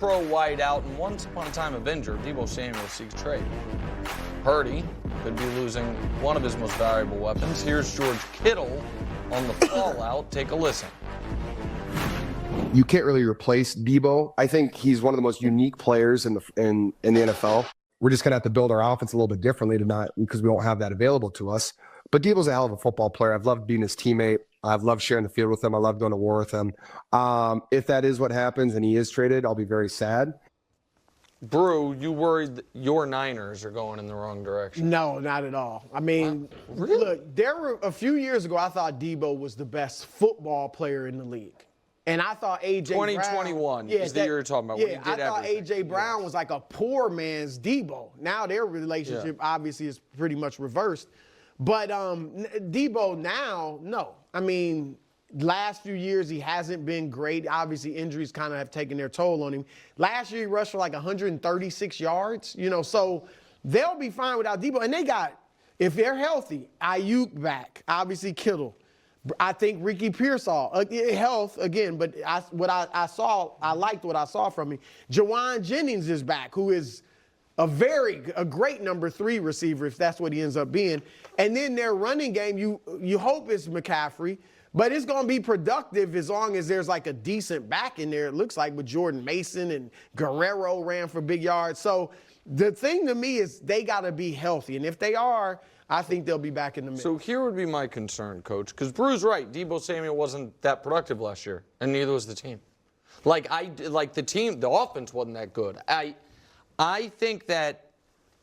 Pro wideout and once upon a time Avenger, Deebo Samuel seeks trade. Purdy could be losing one of his most valuable weapons. Here's George Kittle on the fallout. Take a listen. You can't really replace Deebo. I think he's one of the most unique players in the NFL. We're just going to have to build our offense a little bit differently because we won't have that available to us. But Deebo's a hell of a football player. I've loved being his teammate. I've loved sharing the field with him. I love going to war with him. If that is what happens and he is traded, I'll be very sad. Brew, you worried that your Niners are going in the wrong direction? No, not at all. I mean, Really? Look, there were a few years ago I thought Deebo was the best football player in the league. And I thought A.J. 2021 Brown, is the year you're talking about. When he did I thought everything. A.J. Brown was like a poor man's Deebo. Now their relationship obviously is pretty much reversed. But Deebo now, no. I mean, last few years he hasn't been great. Obviously injuries kind of have taken their toll on him. Last year he rushed for like 136 yards, so they'll be fine without Deebo. And they got, if they're healthy, Ayuk back, obviously Kittle. I think Ricky Pearsall, health again, but I liked what I saw from him. Jawan Jennings is back, who is a great number 3 receiver, if that's what he ends up being. And then their running game, you hope it's McCaffrey, but it's going to be productive as long as there's like a decent back in there, it looks like, with Jordan Mason and Guerrero ran for big yards. So the thing to me is they got to be healthy. And if they are, I think they'll be back in the mix. So here would be my concern, Coach, because Brew's right. Deebo Samuel wasn't that productive last year, and neither was the team. The offense wasn't that good. I think that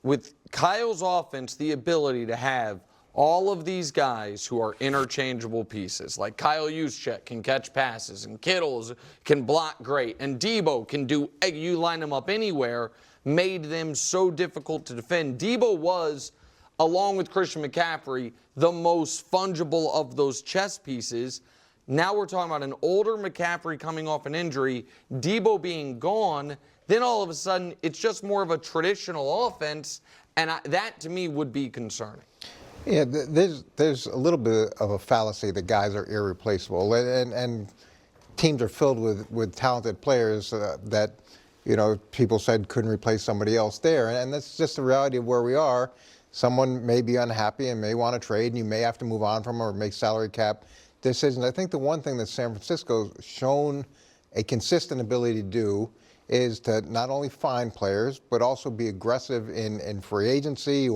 with Kyle's offense, the ability to have all of these guys who are interchangeable pieces, like Kyle Juszczyk can catch passes, and Kittles can block great, and Deebo can do, you line them up anywhere, made them so difficult to defend. Deebo was, along with Christian McCaffrey, the most fungible of those chess pieces. Now we're talking about an older McCaffrey coming off an injury, Deebo being gone, then all of a sudden it's just more of a traditional offense, and that to me would be concerning. Yeah, there's a little bit of a fallacy that guys are irreplaceable, and teams are filled with talented players that people said couldn't replace somebody else there, and that's just the reality of where we are. Someone may be unhappy and may want to trade, and you may have to move on from them or make salary cap decisions. I think the one thing that San Francisco's shown a consistent ability to do is to not only find players, but also be aggressive in free agency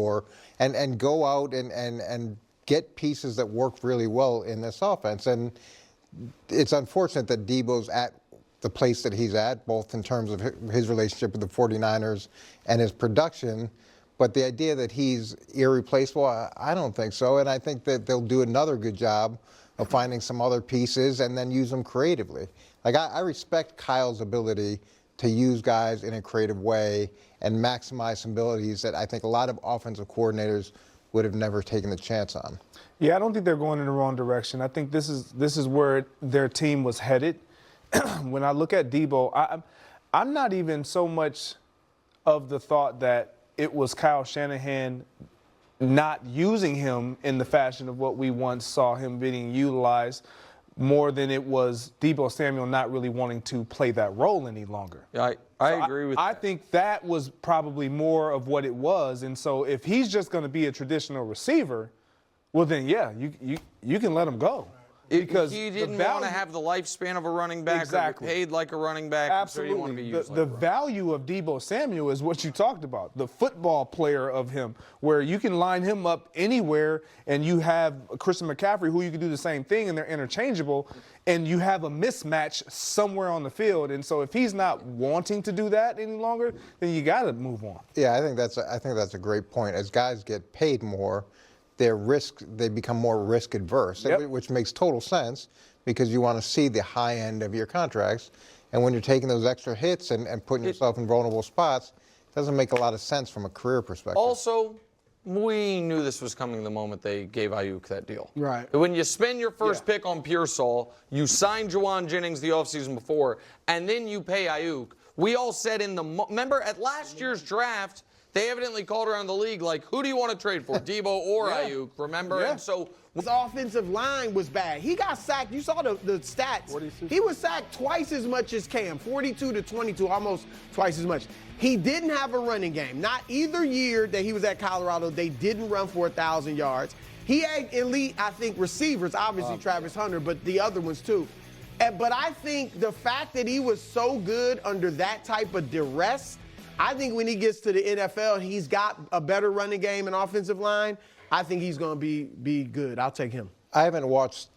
and go out and get pieces that work really well in this offense. And it's unfortunate that Deebo's at the place that he's at, both in terms of his relationship with the 49ers and his production. But the idea that he's irreplaceable, I don't think so. And I think that they'll do another good job of finding some other pieces and then use them creatively. Like, I respect Kyle's ability to use guys in a creative way and maximize some abilities that I think a lot of offensive coordinators would have never taken the chance on. Yeah, I don't think they're going in the wrong direction. I think this is where their team was headed. When I look at Deebo, I'm not even so much of the thought that it was Kyle Shanahan not using him in the fashion of what we once saw him being utilized, more than it was Deebo Samuel not really wanting to play that role any longer. I agree with that. I think that was probably more of what it was. And so if he's just going to be a traditional receiver, well then, yeah, you can let him go. Because he didn't want to have the lifespan of a running back, exactly, or get paid like a running back. Absolutely. So you want to be used the value of Deebo Samuel is what you talked about, the football player of him, where you can line him up anywhere, and you have Christian McCaffrey, who you can do the same thing, and they're interchangeable, and you have a mismatch somewhere on the field. And so if he's not wanting to do that any longer, then you got to move on. Yeah, I think that's a great point. As guys get paid more, they become more risk adverse, yep, which makes total sense because you want to see the high end of your contracts. And when you're taking those extra hits and putting yourself in vulnerable spots, it doesn't make a lot of sense from a career perspective. Also, we knew this was coming the moment they gave Ayuk that deal. Right. When you spend your first pick on Pearsall, you sign Jawan Jennings the offseason before, and then you pay Ayuk. We all said remember at last year's draft, they evidently called around the league like, who do you want to trade for, Deebo or Ayuk? Remember? Yeah. And so his offensive line was bad. He got sacked. You saw the stats. 42. He was sacked twice as much as Cam, 42 to 22, almost twice as much. He didn't have a running game. Not either year that he was at Colorado, they didn't run for 1,000 yards. He had elite, I think, receivers, obviously Travis Hunter, but the other ones too. But I think the fact that he was so good under that type of duress, I think when he gets to the NFL, he's got a better running game and offensive line. I think he's going to be good. I'll take him. I haven't watched,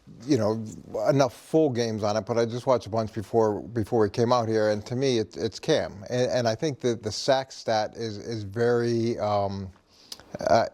enough full games on it, but I just watched a bunch before we came out here, and to me, it's Cam. And I think that the sack stat is very,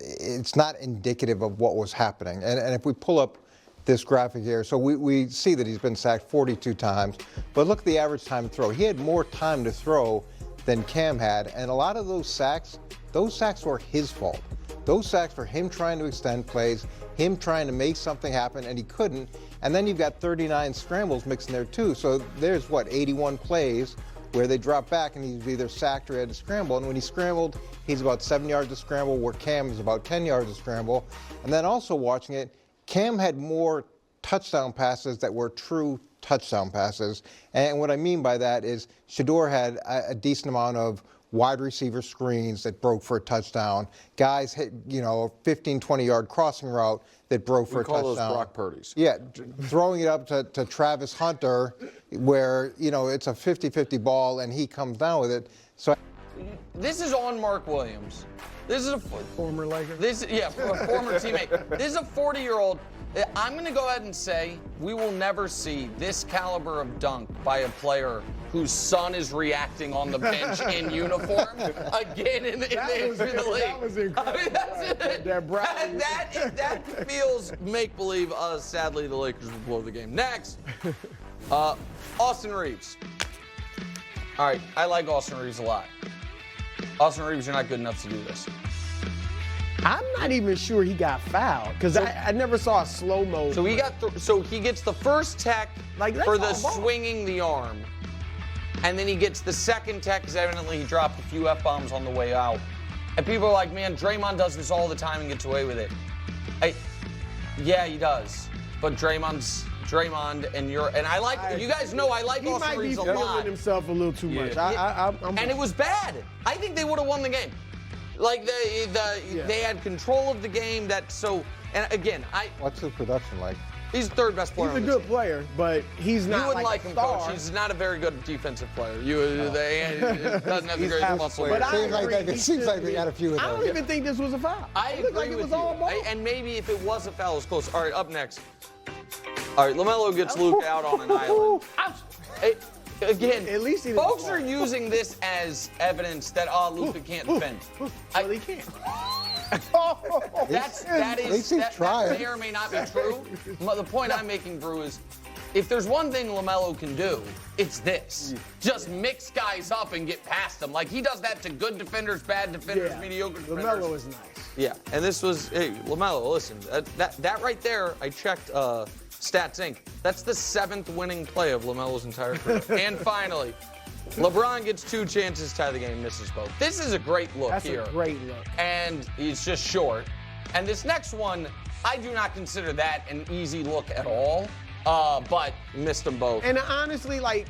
it's not indicative of what was happening. And if we pull up this graphic here, so we see that he's been sacked 42 times, but look at the average time to throw. He had more time to throw than Cam had, and a lot of those sacks were his fault. Those sacks were him trying to extend plays, him trying to make something happen, and he couldn't. And then you've got 39 scrambles mixed in there too. So there's 81 plays where they dropped back and he's either sacked or had to scramble. And when he scrambled, he's about 7 yards to scramble, where Cam is about 10 yards to scramble. And then also watching it, Cam had more touchdown passes that were true touchdown passes. And what I mean by that is Shador had a decent amount of wide receiver screens that broke for a touchdown. Guys hit, a 15, 20-yard crossing route that broke for a touchdown. We call those Brock Purdy's. Yeah, throwing it up to Travis Hunter where, it's a 50-50 ball and he comes down with it. So this is on Mark Williams. This is a Former Laker. a former teammate. This is a 40-year-old. I'm going to go ahead and say we will never see this caliber of dunk by a player whose son is reacting on the bench in uniform again in the history of the league. That was incredible. That feels make-believe. Sadly, the Lakers will blow the game. Next, Austin Reeves. All right, I like Austin Reeves a lot. Austin Reeves, you're not good enough to do this. I'm not even sure he got fouled because I never saw a slow-mo. So he gets the first tech Like, for that's the all ball. swinging the arm, and then he gets the second tech because evidently he dropped a few F-bombs on the way out. And people are like, man, Draymond does this all the time and gets away with it. Yeah, he does. But Draymond, and I like, you guys know I like Austin Reeves a He might be lot. feeling himself a little too much. And it was bad. I think they would have won the game. Like they had control of the game. And again, what's his production like? he's the third best player. He's on a the good team. player, but he's not You wouldn't like like a him, star. Coach. He's not a very good defensive player. He doesn't have the great muscle. But I It seems like they got a few of I those. don't even think this was a foul. I It looked agree like it with was you. all ball. And maybe if it was a foul, it was close. All right, up next. All right, LaMelo gets Luke out on an island. Hey, again, At least he didn't folks fall. are using this as evidence that Luka can't defend. Well, he can't. That may or may not be true. The point I'm making, Brew, is if there's one thing LaMelo can do, it's this. Just mix guys up and get past them. Like, he does that to good defenders, bad defenders, mediocre defenders. LaMelo is nice. Yeah, and this was, hey, LaMelo, listen, that right there, I checked Stats Inc. That's the 7th winning play of LaMelo's entire career. And finally, LeBron gets 2 chances to tie the game, misses both. This is a great look That's here. a great look. And he's just short. And this next one, I do not consider that an easy look at all, but missed them both. And honestly, like,